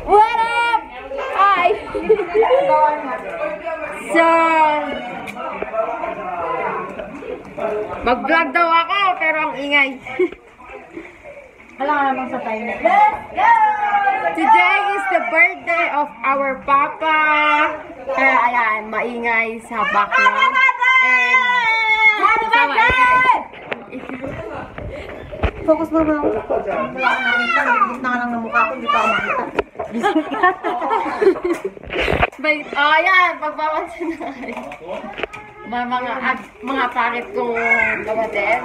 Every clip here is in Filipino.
What up? Hi! So, mag-vlog daw ako, pero ang ingay. Wala ka namang sa tayo. Today is the birthday of our papa. Kaya ayan, maingay sa background. And, kasama, Focus mo lang. Wala ka nakita. Gitna ka lang ng mukha ko. Hindi pa ako makita. ayan, pagpapansin na kayo. Mga parit kong kapatid.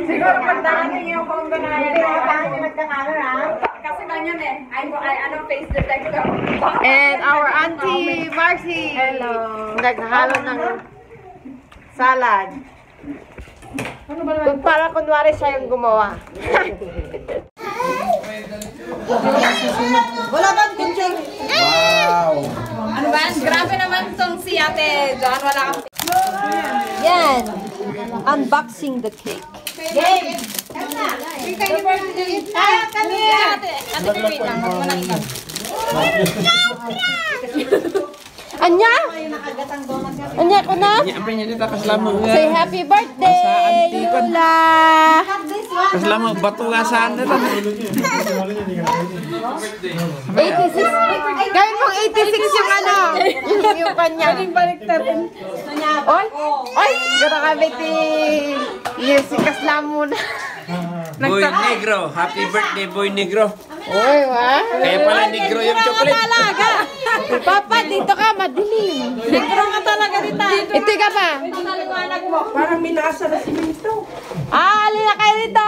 Siguro pagdaan niyo yung phone ko na yan. Paano niyo nagka-camera? Kasi ganyan eh. Ano face detector. And our auntie Marcy. Hello. Naghalo ng salad. Kung para kunwari siya yung gumawa. Wala bang picture? Wow! Ano ba? Grabe naman tong si Ate John. Wala kang Yan. Unboxing the cake. game. Kami. Ate wait lang. Huwag mo lang ikaw. Anya? Anya ko na? Say happy birthday, Lola! Kasama bato nga saan na ito. 86. Gawin mong 86 yung ano. Yung kanya. Oy! Oy! Gano'n kami yes, kaslam muna. Boy Negro. Happy birthday, Boy Negro. Oy, wa? Kaya pala Negro yung chocolate. Papa, dito ka, madilim. Negro ka talaga dito. Ito ka pa. Parang minasa na simento. Alin na kayo dito.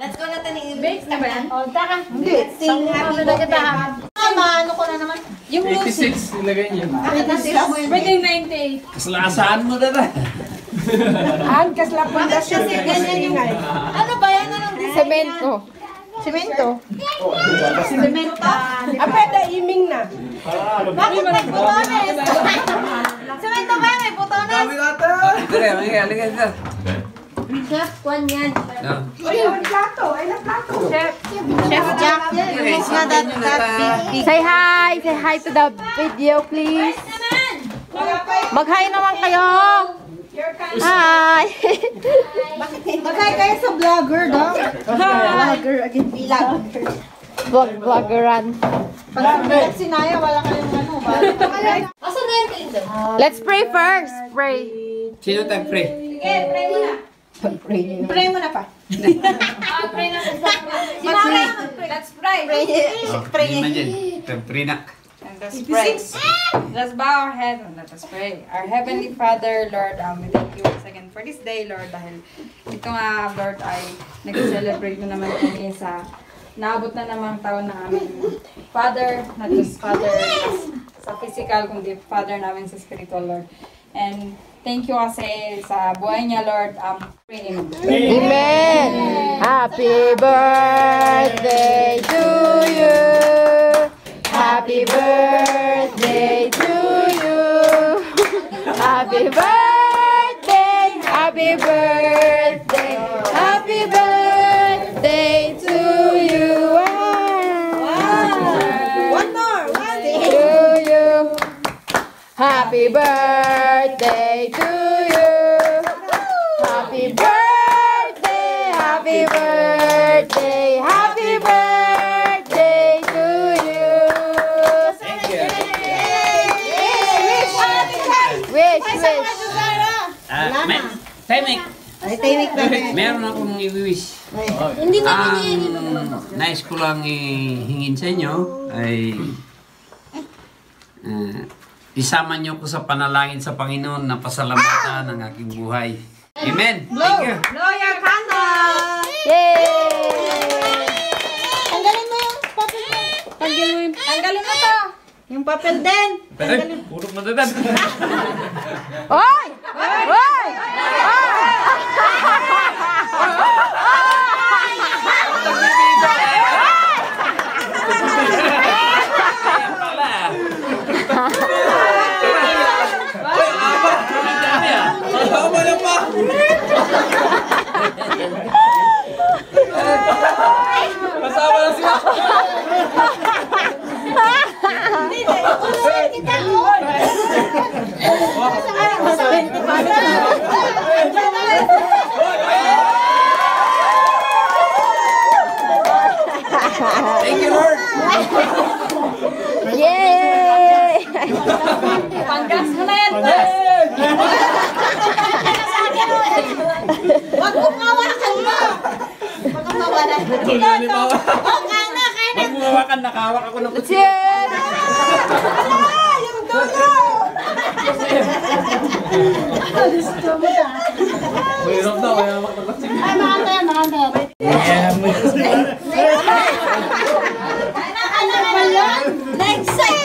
Let's go natin i-bake na ba yan? O, taka. Hindi. Sing happy birthday. Ano ko na naman? Yung 86 ilagay niyo. birthday 98. Kaslasaan mo na na. Angkas lang pundasyon. Kasi ganyan yung... Ano ba yan? Anong design? Semento. Simento. Simento. Pwede iming na. Bakit may butones? Semento ba? May butones? Dere, halika dito. Chef, kwan yan. No. Ay, ang plato. Ay, ang plato. Chef Jack. Say hi. Say hi to the video, please. Mag-hi naman kayo. Hi. Magkaya kayo sa vlogger, no? Vlogger, again, Vloggeran. Pag si Naya, wala kayong ano. Asan na yung cleanser? Let's pray first. Pray. Sino tag-pray? Sige, pray mo na. Pray mo na pa. Pray na. Mag-pray. Let's pray. Tag-pray na. And let's pray. Let's bow our head and let us pray. Our Heavenly Father, Lord, we thank you once again for this day, Lord, dahil ito nga, Lord, ay nag-celebrate mo naman kami sa naabot na namang taon na amin. Father, not just Father sa physical, kundi Father namin sa spiritual, Lord. And thank you kasi sa buhay niya, Lord. Pray Amen. Amen. Happy birthday to you. Happy birthday to you. Happy birthday. Happy birthday. Happy birthday to you. One more. To you. Happy birthday to you. Happy birthday. Happy birthday. Happy birthday to you. Wish. Timing. Ay, timing na. Meron akong i-wish. Hindi Nais ko lang hingin sa inyo ay isama niyo ko sa panalangin sa Panginoon na pasalamatan ng aking buhay. Amen. Thank you. Blow your candle. Yay! Tanggalin mo yung papel mo. Tanggalin mo to. Yung papel din. Puro madadan. Oy! Oy! Kasama na sila. Thank you, Lord. Yay! Panggas mo na yan. Wag mo hawakan mo. Wag mo hawakan. Oh, kain na. Huwag mo hawakan, nakahawak ako ng kutsi. Cheers! Yung dulo. Mahirap daw, kaya hawak ng kutsi. Ay, makanta. Next side.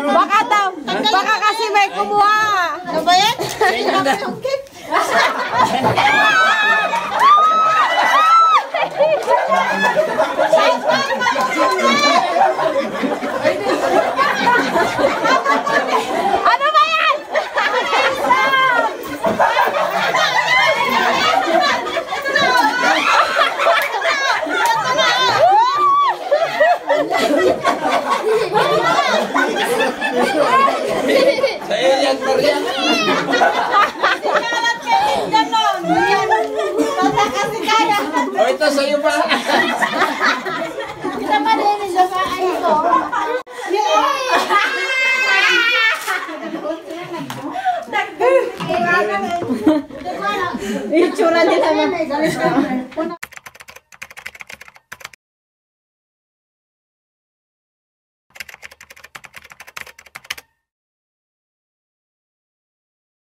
Baka daw, baka kasi may kumuha. Ano ba yan? Ano ba yan? Sa iyo yan, Marian. O, ito sa iyo pa. Kita malinis sa paan ko. Itsura nila.